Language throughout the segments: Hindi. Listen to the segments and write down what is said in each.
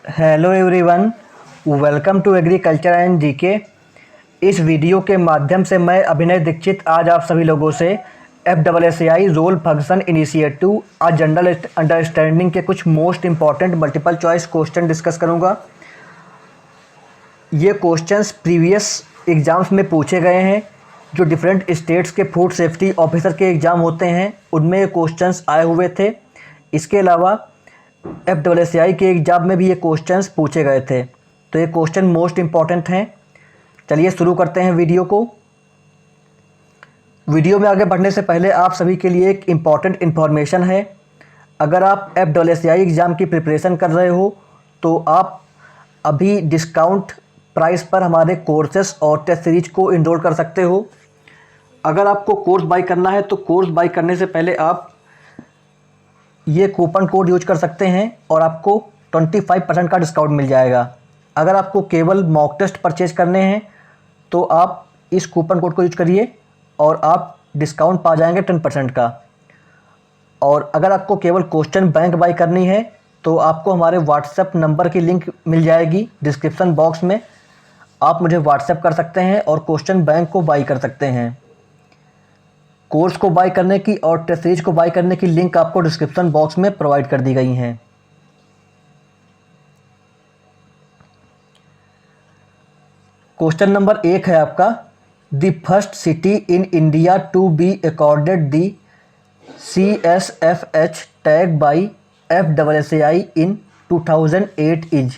Hello everyone, welcome to agriculture and GK. इस वीडियो के माध्यम से मैं अभिनय दीक्षित आज आप सभी लोगों से FSSAI रोल फंक्शन इनिशिएटिव आज जनरल अंडरस्टैंडिंग के कुछ most important multiple choice question discuss करूंगा। ये क्वेश्चंस प्रीवियस एग्ज़ाम्स में पूछे गए हैं। जो डिफरेंट स्टेट्स के फूड सेफ्टी ऑफिसर के एग्ज़ाम होते हैं उनमें ये क्वेश्चंस आए हुए थे। इसके अलावा FSSAI के एग्जाम में भी ये क्वेश्चंस पूछे गए थे, तो ये क्वेश्चन मोस्ट इम्पॉर्टेंट हैं। चलिए शुरू करते हैं वीडियो को। वीडियो में आगे बढ़ने से पहले आप सभी के लिए एक इम्पॉर्टेंट इन्फॉर्मेशन है। अगर आप FSSAI एग्ज़ाम की प्रिपरेशन कर रहे हो तो आप अभी डिस्काउंट प्राइस पर हमारे कोर्सेस और टेस्ट सीरीज को इनरोल कर सकते हो। अगर आपको कोर्स बाई करना है तो कोर्स बाई करने से पहले आप ये कूपन कोड यूज कर सकते हैं और आपको 25% का डिस्काउंट मिल जाएगा। अगर आपको केवल मॉक टेस्ट परचेज करने हैं तो आप इस कूपन कोड को यूज करिए और आप डिस्काउंट पा जाएंगे 10% का। और अगर आपको केवल क्वेश्चन बैंक बाई करनी है तो आपको हमारे व्हाट्सएप नंबर की लिंक मिल जाएगी डिस्क्रिप्शन बॉक्स में। आप मुझे व्हाट्सएप कर सकते हैं और क्वेश्चन बैंक को बाई कर सकते हैं। कोर्स को बाई करने की और टेस्ट सीरीज को बाई करने की लिंक आपको डिस्क्रिप्शन बॉक्स में प्रोवाइड कर दी गई हैं। क्वेश्चन नंबर 1 है आपका, the first city in India to be accorded the CSFH tag by FSSAI in 2008 is.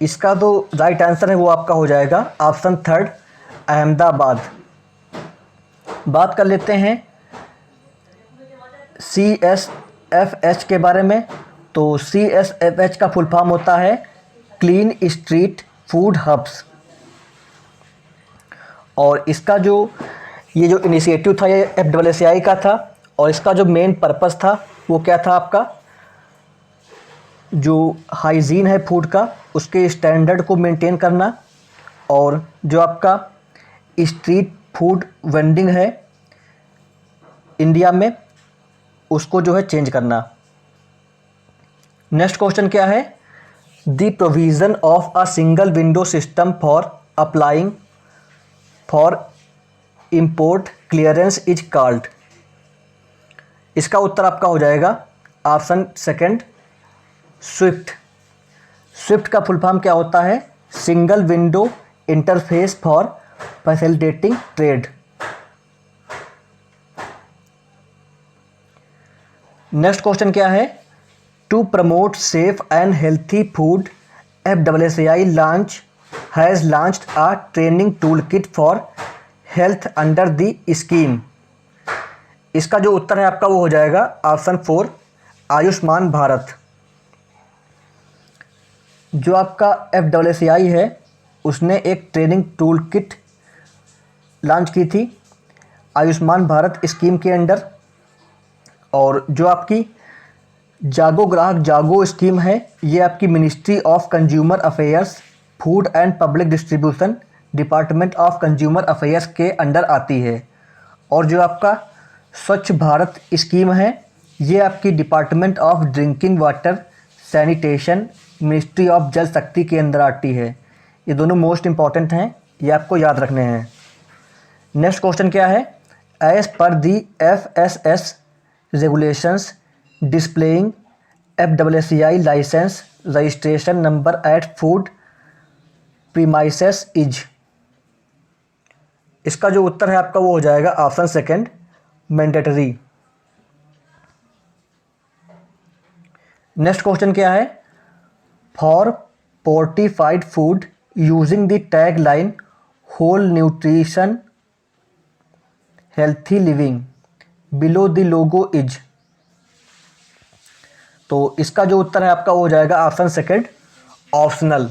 इसका जो राइट आंसर है वो आपका हो जाएगा ऑप्शन 3 अहमदाबाद। बात कर लेते हैं CSFH के बारे में। तो CSFH का फुल फॉर्म होता है क्लीन स्ट्रीट फूड हब्स। और इसका ये जो इनिशिएटिव था ये FSSAI का था और इसका जो मेन पर्पस था वो क्या था, आपका जो हाइजीन है फूड का उसके स्टैंडर्ड को मेंटेन करना और जो आपका स्ट्रीट फूड वेंडिंग है इंडिया में उसको चेंज करना। नेक्स्ट क्वेश्चन क्या है, the provision of a single window system for applying for import clearance is called. इसका उत्तर आपका हो जाएगा ऑप्शन 2 स्विफ्ट। स्विफ्ट का फुल फॉर्म क्या होता है, single window interface for facilitating trade. Next question क्या है, to promote safe and healthy food FSSAI has launched a training tool kit for health under the scheme. इसका जो उत्तर है आपका वो हो जाएगा ऑप्शन 4 आयुष्मान भारत। जो आपका FSSAI है उसने एक ट्रेनिंग टूल किट लॉन्च की थी आयुष्मान भारत स्कीम के अंडर। और जो आपकी जागो ग्राहक जागो स्कीम है ये आपकी ministry of consumer affairs food and public distribution department of consumer affairs के अंडर आती है। और जो आपका स्वच्छ भारत स्कीम है ये आपकी department of drinking water sanitation ministry of जल शक्ति के अंदर आती है। ये दोनों मोस्ट इंपॉर्टेंट हैं, ये आपको याद रखने हैं। नेक्स्ट क्वेश्चन क्या है, एज पर दी FSS regulations displaying FSSAI license registration number at food premises is। इसका जो उत्तर है आपका वो हो जाएगा ऑप्शन 2 मैंडेटरी। नेक्स्ट क्वेश्चन क्या है, for fortified food using the tag line whole nutrition healthy living below the logo is. तो इसका जो उत्तर है आपका वो हो जाएगा ऑप्शन 2 ऑप्शनल।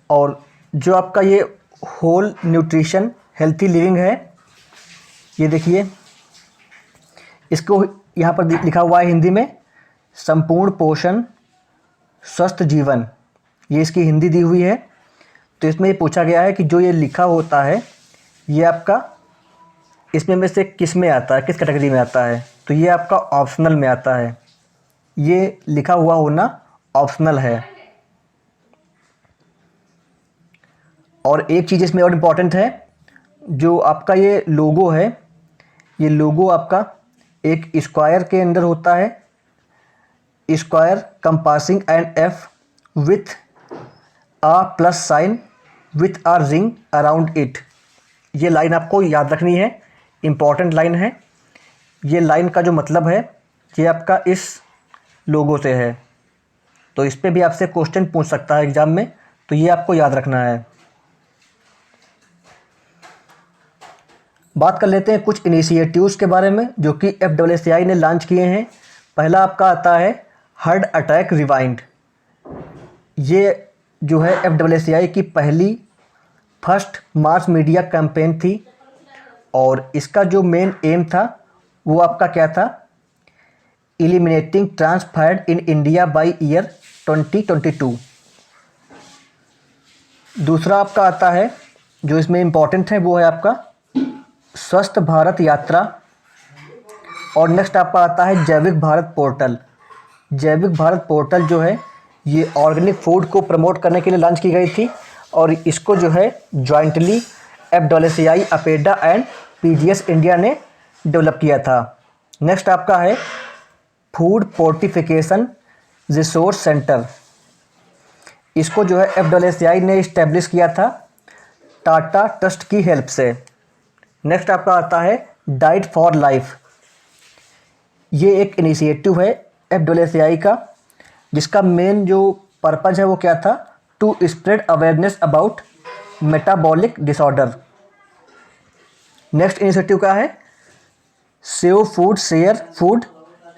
और जो आपका ये होल न्यूट्रिशन हेल्थी लिविंग है ये देखिए इसको यहाँ पर लिखा हुआ है हिंदी में संपूर्ण पोषण स्वस्थ जीवन, ये इसकी हिंदी दी हुई है। तो इसमें ये पूछा गया है कि जो ये लिखा होता है ये आपका इसमें से किस में आता है, किस कैटेगरी में आता है। तो ये आपका ऑप्शनल में आता है। ये लिखा हुआ होना ऑप्शनल है। और एक चीज़ इसमें और इम्पॉर्टेंट है, जो आपका ये लोगो है, ये लोगो आपका एक स्क्वायर के अंदर होता है, square encompassing and F with a plus sign with a ring around it. ये लाइन आपको याद रखनी है, इम्पॉर्टेंट लाइन है। ये लाइन का जो मतलब है ये आपका इस लोगो से है, तो इस पे भी आपसे क्वेश्चन पूछ सकता है एग्जाम में, तो ये आपको याद रखना है। बात कर लेते हैं कुछ इनिशिएटिव्स के बारे में जो कि FSSAI ने लॉन्च किए हैं। पहला आपका आता है हार्ट अटैक रिवाइंड। ये जो है FSSAI की पहली फर्स्ट मास मीडिया कैंपेन थी, और इसका जो मेन एम था वो आपका क्या था, eliminating trans fat in India by year 2022। दूसरा आपका आता है जो इसमें इम्पॉर्टेंट है वो है आपका स्वस्थ भारत यात्रा। और नेक्स्ट आपका आता है जैविक भारत पोर्टल। जैविक भारत पोर्टल जो है ये ऑर्गेनिक फूड को प्रमोट करने के लिए लॉन्च की गई थी, और इसको जो है jointly FSSAI, APEDA and PGS India ने डेवलप किया था। नेक्स्ट आपका है फूड फोर्टिफिकेशन रिसोर्स सेंटर। इसको जो है FSSAI ने इस्टेब्लिश किया था टाटा ट्रस्ट की हेल्प से। नेक्स्ट आपका आता है डाइट फॉर लाइफ। ये एक इनिशिएटिव है FSSAI का, जिसका मेन जो पर्पज़ है वो क्या था, to spread awareness about metabolic disorder. Next initiative का है सेव फूड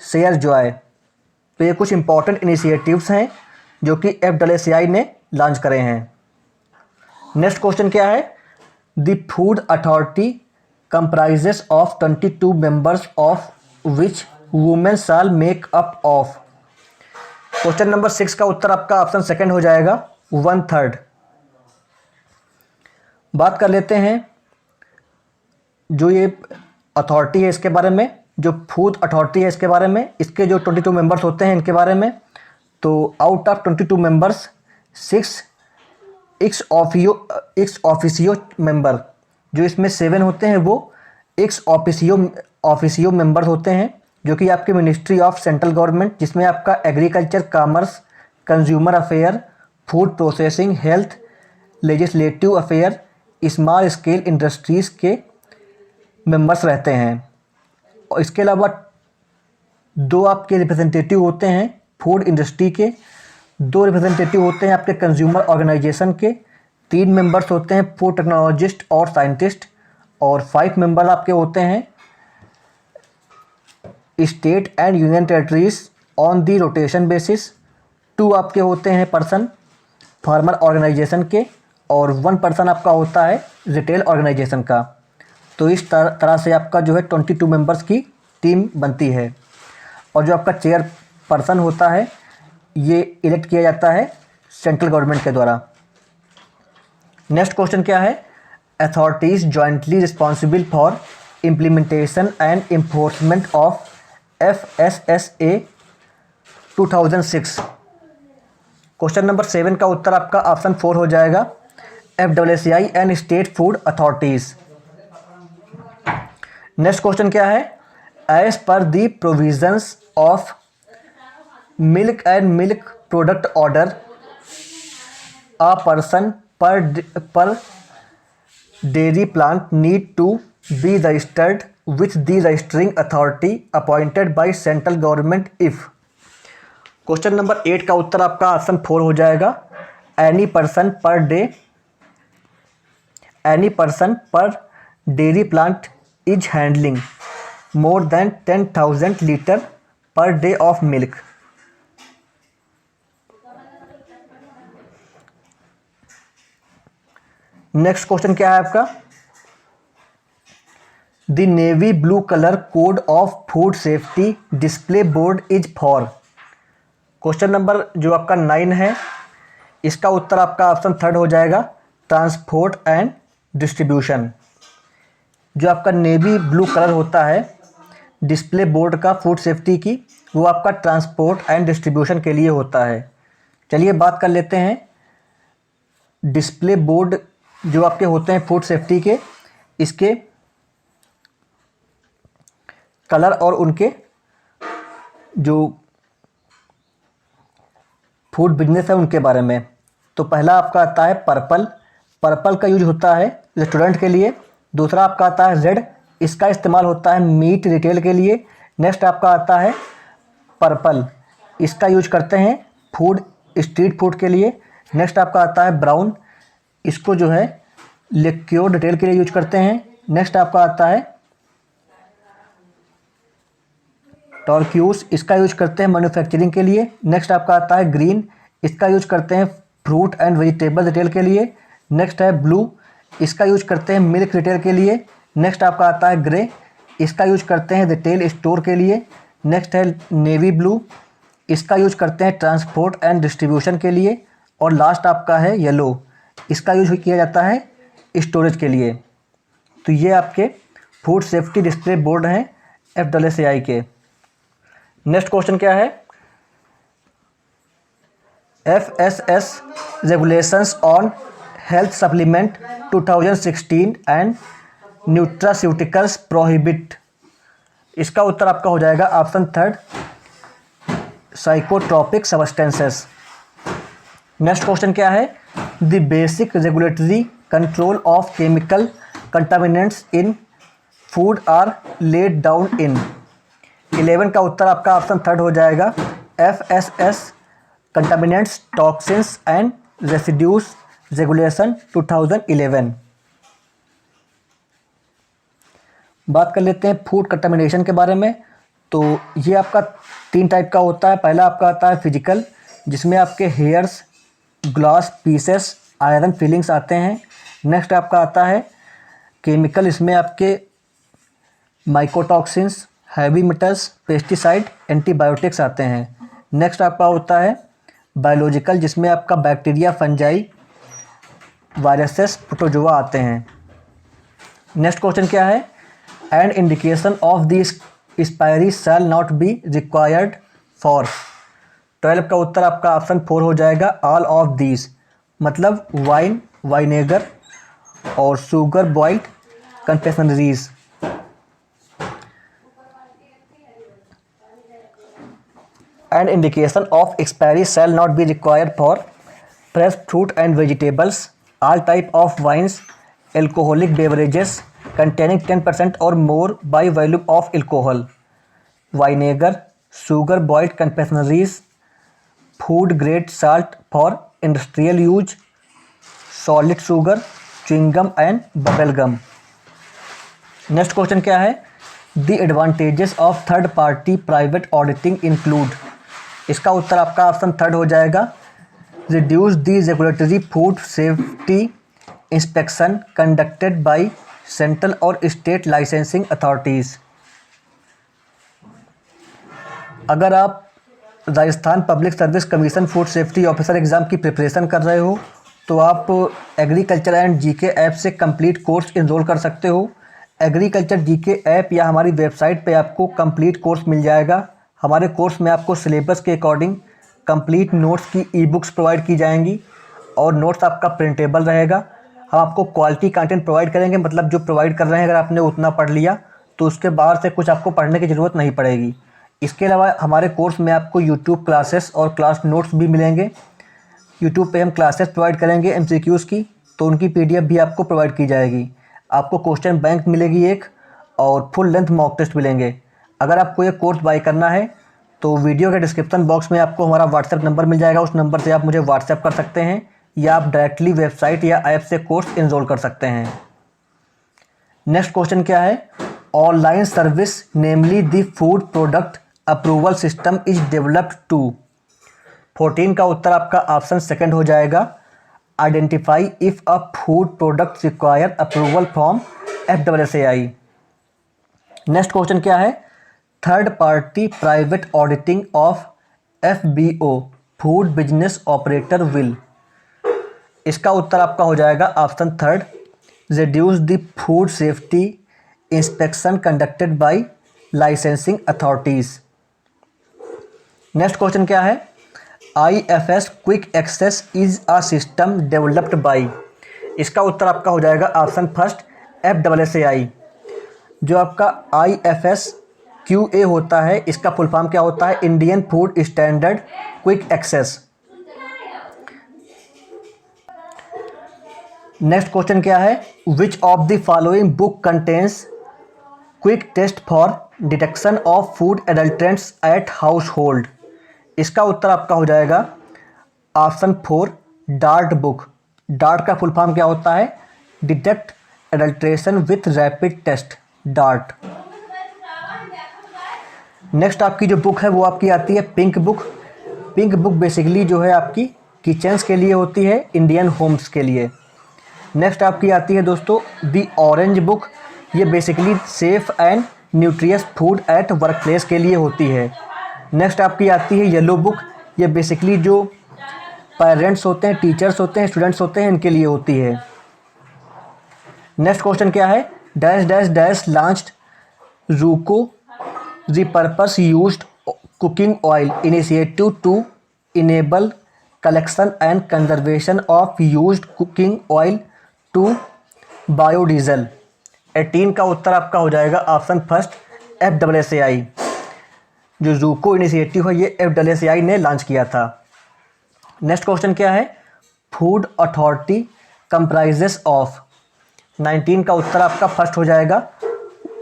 शेयर जॉय। तो ये कुछ इंपॉर्टेंट इनिशिएटिव्स हैं जो कि FSSAI ने लॉन्च करे हैं। नेक्स्ट क्वेश्चन क्या है, the food authority comprises of 22 members of which women shall make up of. Question number 6 का उत्तर आपका ऑप्शन सेकंड हो जाएगा, 1/3। बात कर लेते हैं जो ये अथॉरिटी है इसके बारे में, जो फूड अथॉरिटी है इसके बारे में, इसके जो 22 मेंबर्स होते हैं इनके बारे में। तो out of 22 members 6 ex officio member, जो इसमें 7 होते हैं वो एक्स ऑफिसियो मेंबर्स होते हैं, जो कि आपके मिनिस्ट्री ऑफ सेंट्रल गवर्नमेंट, जिसमें आपका agriculture, commerce, consumer affair, food processing, health, legislative affair, small scale industries के मेंबर्स रहते हैं। और इसके अलावा 2 आपके रिप्रेजेंटेटिव होते हैं फूड इंडस्ट्री के, 2 रिप्रेजेंटेटिव होते हैं आपके कंज्यूमर ऑर्गेनाइजेशन के, 3 मेंबर्स होते हैं फूड टेक्नोलॉजिस्ट और साइंटिस्ट, और 5 मेंबर आपके होते हैं state and union territories on the rotation basis. 2 आपके होते हैं पर्सन फार्मर ऑर्गेनाइजेशन के, और 1 पर्सन आपका होता है रिटेल ऑर्गेनाइजेशन का। तो इस तरह से आपका जो है 22 मेंबर्स की टीम बनती है। और जो आपका चेयर पर्सन होता है ये इलेक्ट किया जाता है सेंट्रल गवर्नमेंट के द्वारा। नेक्स्ट क्वेश्चन क्या है, authorities jointly responsible for implementation and enforcement of FSSA 2006। Question number 7 का उत्तर आपका ऑप्शन 4 हो जाएगा, FSSAI and state food authorities. Next question क्या है, as per the provisions of milk and milk product order a person per dairy plant need to be registered with the registering authority appointed by central government if। Question number 8 का उत्तर आपका ऑप्शन 4 हो जाएगा, एनी पर्सन पर dairy plant is handling more than 10,000 litre per day of milk. Next question क्या है आपका, the navy blue colour code of food safety display board is for. Question number जो आपका 9 है इसका उत्तर आपका ऑप्शन 3 हो जाएगा, ट्रांसपोर्ट एंड डिस्ट्रीब्यूशन। जो आपका नेवी ब्लू कलर होता है डिस्प्ले बोर्ड का फूड सेफ्टी की, वो आपका ट्रांसपोर्ट एंड डिस्ट्रीब्यूशन के लिए होता है। चलिए बात कर लेते हैं डिस्प्ले बोर्ड जो आपके होते हैं फूड सेफ्टी के, इसके कलर और उनके जो फूड बिजनेस है उनके बारे में। तो पहला आपका आता है पर्पल। पर्पल का यूज होता है रेस्टोरेंट के लिए। दूसरा आपका आता है रेड, इसका इस्तेमाल होता है मीट रिटेल के लिए। नेक्स्ट आपका आता है पर्पल, इसका यूज करते हैं फूड स्ट्रीट फूड के लिए। नेक्स्ट आपका आता है ब्राउन, इसको जो है लिक्योर रिटेल के लिए यूज करते हैं। नेक्स्ट आपका आता है टॉर्क्यूस, इसका यूज करते हैं मैन्युफैक्चरिंग के लिए। नेक्स्ट आपका आता है ग्रीन, इसका यूज करते हैं फ्रूट एंड वेजिटेबल रिटेल के लिए। नेक्स्ट है ब्लू, इसका यूज करते हैं मिल्क रिटेल के लिए। नेक्स्ट आपका आता है ग्रे, इसका यूज करते हैं रिटेल स्टोर के लिए। नेक्स्ट है नेवी ब्लू, इसका यूज करते हैं ट्रांसपोर्ट एंड डिस्ट्रीब्यूशन के लिए। और लास्ट आपका है येलो, इसका यूज किया जाता है स्टोरेज के लिए। तो ये आपके फूड सेफ्टी डिस्प्ले बोर्ड हैं FSSAI के। नेक्स्ट क्वेश्चन क्या है, FSS regulations on health supplement 2016 and nutraceuticals prohibit. इसका उत्तर आपका हो जाएगा option third, psychotropic substances. Next question क्या है, the basic regulatory control of chemical contaminants in food are laid down in. 11 का उत्तर आपका ऑप्शन थर्ड हो जाएगा, FSS contaminants toxins and residues regulation 2011। बात कर लेते हैं फूड कंटामिनेशन के बारे में। तो ये आपका 3 टाइप का होता है। पहला आपका आता है फिजिकल, जिसमें आपके hairs, glass pieces, iron filings आते हैं। नेक्स्ट आपका आता है केमिकल, इसमें आपके mycotoxins, heavy metals, pesticide, antibiotics आते हैं। नेक्स्ट आपका होता है बायोलॉजिकल, जिसमें आपका बैक्टीरिया, फंजाई, वायरसेस, प्रोटोजोआ आते हैं। नेक्स्ट क्वेश्चन क्या है, and indication of the expiry shall not be required for. 12 का उत्तर आपका ऑप्शन 4 हो जाएगा, ऑल ऑफ दीज, मतलब वाइन, वाइनेगर और sugar boiled confectioneries. And indication of expiry shall not be required for fresh fruit and vegetables, all type of wines, alcoholic beverages containing 10% or more by volume of alcohol, vinegar, sugar boiled confectionaries, food grade salt for industrial use, solid sugar, chewing gum and bubble gum। Next question क्या है, the advantages of third party private auditing include। इसका उत्तर आपका ऑप्शन थर्ड हो जाएगा, reduce the regulatory food safety inspection conducted by central और स्टेट लाइसेंसिंग अथॉरिटीज़। अगर आप Rajasthan public service commission food safety officer exam की प्रिपरेशन कर रहे हो तो आप एग्रीकल्चर एंड जीके ऐप से कंप्लीट कोर्स इनरोल कर सकते हो। एग्रीकल्चर जीके ऐप या हमारी वेबसाइट पे आपको कंप्लीट कोर्स मिल जाएगा। हमारे कोर्स में आपको सिलेबस के अकॉर्डिंग कंप्लीट नोट्स की ई बुक्स प्रोवाइड की जाएंगी और नोट्स आपका प्रिंटेबल रहेगा। हम आपको क्वालिटी कंटेंट प्रोवाइड करेंगे, मतलब जो प्रोवाइड कर रहे हैं अगर आपने उतना पढ़ लिया तो उसके बाहर से कुछ आपको पढ़ने की ज़रूरत नहीं पड़ेगी। इसके अलावा हमारे कोर्स में आपको यूट्यूब क्लासेस और क्लास नोट्स भी मिलेंगे। यूट्यूब पे हम क्लासेस प्रोवाइड करेंगे MCQs की, तो उनकी PDF भी आपको प्रोवाइड की जाएगी। आपको क्वेश्चन बैंक मिलेगी एक और फुल लेंथ मॉक टेस्ट मिलेंगे। अगर आपको ये कोर्स बाय करना है तो वीडियो के डिस्क्रिप्शन बॉक्स में आपको हमारा व्हाट्सएप नंबर मिल जाएगा। उस नंबर से आप मुझे व्हाट्सएप कर सकते हैं या आप डायरेक्टली वेबसाइट या ऐप से कोर्स इनरोल कर सकते हैं। नेक्स्ट क्वेश्चन क्या है, online service namely the food product approval system is developed to. 14 का उत्तर आपका ऑप्शन सेकंड हो जाएगा, identify if a food product require approval from FSSAI। Next question क्या है, third party private auditing of FBO food business operator will. इसका उत्तर आपका हो जाएगा option third, reduce the food safety inspection conducted by licensing authorities. Next question क्या है, IFS quick access is a system developed by. इसका उत्तर आपका हो जाएगा ऑप्शन फर्स्ट FSSAI। जो आपका IFS QA होता है, इसका फुल फॉर्म क्या होता है, Indian food standard quick access. Next question क्या है, which of the following book contains quick test for detection of food adulterants at household. इसका उत्तर आपका हो जाएगा ऑप्शन 4 डार्ट बुक। डार्ट का फुल फॉर्म क्या होता है, detect adulteration with rapid test, DART. Next आपकी जो बुक है वो आपकी आती है pink book. Pink book basically जो है आपकी किचन्स के लिए होती है, इंडियन होम्स के लिए। नेक्स्ट आपकी आती है दोस्तों दी ऑरेंज बुक। ये basically safe and nutritious food at work place के लिए होती है। नेक्स्ट आपकी आती है येलो बुक। ये बेसिकली जो पेरेंट्स होते हैं, टीचर्स होते हैं, स्टूडेंट्स होते हैं, इनके लिए होती है। नेक्स्ट क्वेश्चन क्या है, dash dash dash launched RUCO repurpose used cooking oil initiative to enable collection and conservation of used cooking oil to biodiesel. 18 का उत्तर आपका हो जाएगा ऑप्शन फर्स्ट FSSAI। जो रूको इनिशिएटिव है ये FSSAI ने लॉन्च किया था। नेक्स्ट क्वेश्चन क्या है, फूड अथॉरिटी कंप्राइजेस ऑफ। 19 का उत्तर आपका फर्स्ट हो जाएगा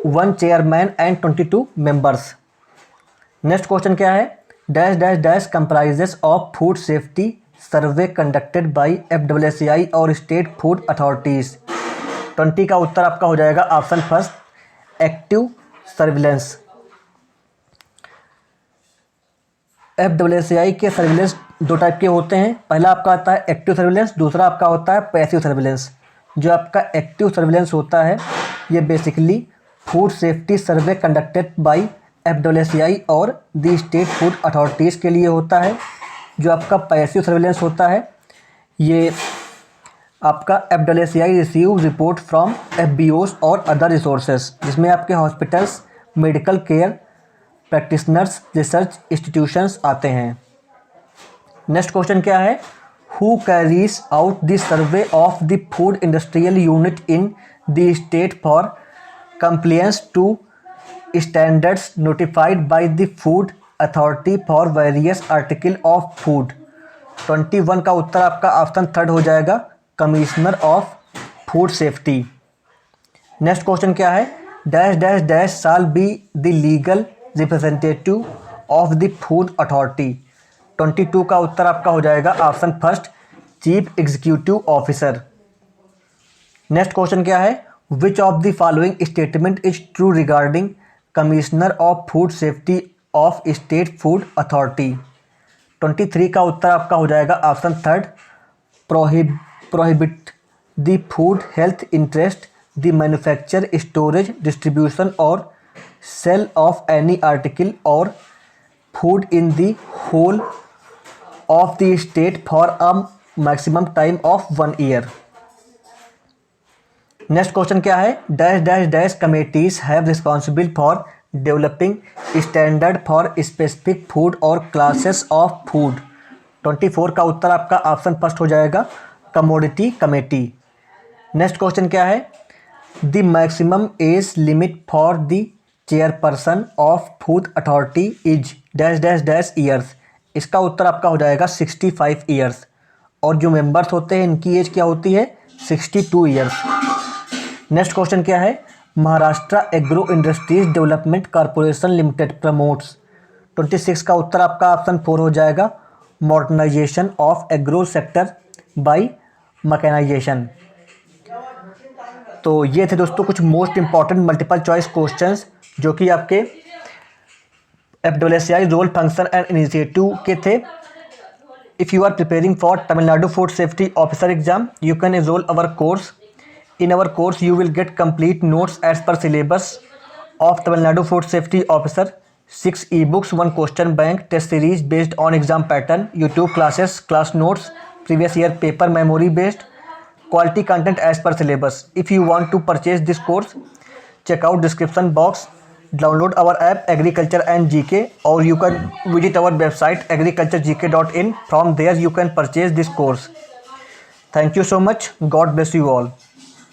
1 chairman and 22 members. Next question क्या है, dash dash dash comprises of food safety survey conducted by FSSAI और स्टेट फूड अथॉरिटीज़। 20 का उत्तर आपका हो जाएगा option first active surveillance. FSSAI के सर्विलेंस दो टाइप के होते हैं। पहला आपका आता है एक्टिव सर्विलेंस, दूसरा आपका होता है पैसिव सर्विलेंस। जो आपका एक्टिव सर्विलेंस होता है ये basically food safety survey conducted by FSSAI और दी स्टेट फूड अथॉरिटीज़ के लिए होता है। जो आपका पैसिव सर्विलेंस होता है ये आपका FSSAI receive report from FBOs और अदर रिसोर्सेज, जिसमें आपके hospitals, medical care practitioners, research institutions आते हैं। नेक्स्ट क्वेश्चन क्या है, who carries out the survey of the food industrial unit in the state for compliance to standards notified by the food authority for various article of food. 21 का उत्तर आपका ऑप्शन थर्ड हो जाएगा commissioner of food safety. Next question क्या है, dash dash dash shall be the legal representative of the food authority. 22 का उत्तर आपका हो जाएगा option first chief executive officer. Next question क्या है, which of the following statement is true regarding commissioner of food safety of state food authority. 23 का उत्तर आपका हो जाएगा option third prohibit the food health interest the manufacture storage distribution or sale of any article or food in the whole of the state for a maximum time of 1 year. Next question क्या है, dash dash dash committees have responsible for developing standard for specific food और क्लासेस ऑफ फूड। 24 का उत्तर आपका ऑप्शन फर्स्ट हो जाएगा कमोडिटी कमेटी। नेक्स्ट क्वेश्चन क्या है, the maximum age limit for the chairperson of food authority is dash dash dash years. इसका उत्तर आपका हो जाएगा 65 ईयर्स और जो मेंबर्स होते हैं इनकी एज क्या होती है 62 ईयर्स। नेक्स्ट क्वेश्चन क्या है, Maharashtra agro industries development corporation limited promotes. 26 का उत्तर आपका ऑप्शन 4 हो जाएगा modernisation of agro sector by mechanisation. तो ये थे दोस्तों कुछ most important multiple choice questions जो कि आपके FSSAI role function and initiative के थे। If you are preparing for Tamil Nadu food safety officer exam you can enroll our course. In our course you will get complete notes as per syllabus of Tamil Nadu Food Safety Officer, 6 ebooks, 1 question bank, test series based on exam pattern, YouTube classes, class notes, previous year paper memory based, quality content as per syllabus. If you want to purchase this course, check out description box. download our app Agriculture and GK, or you can visit our website agriculturegk.in. From there you can purchase this course. Thank you so much. God bless you all.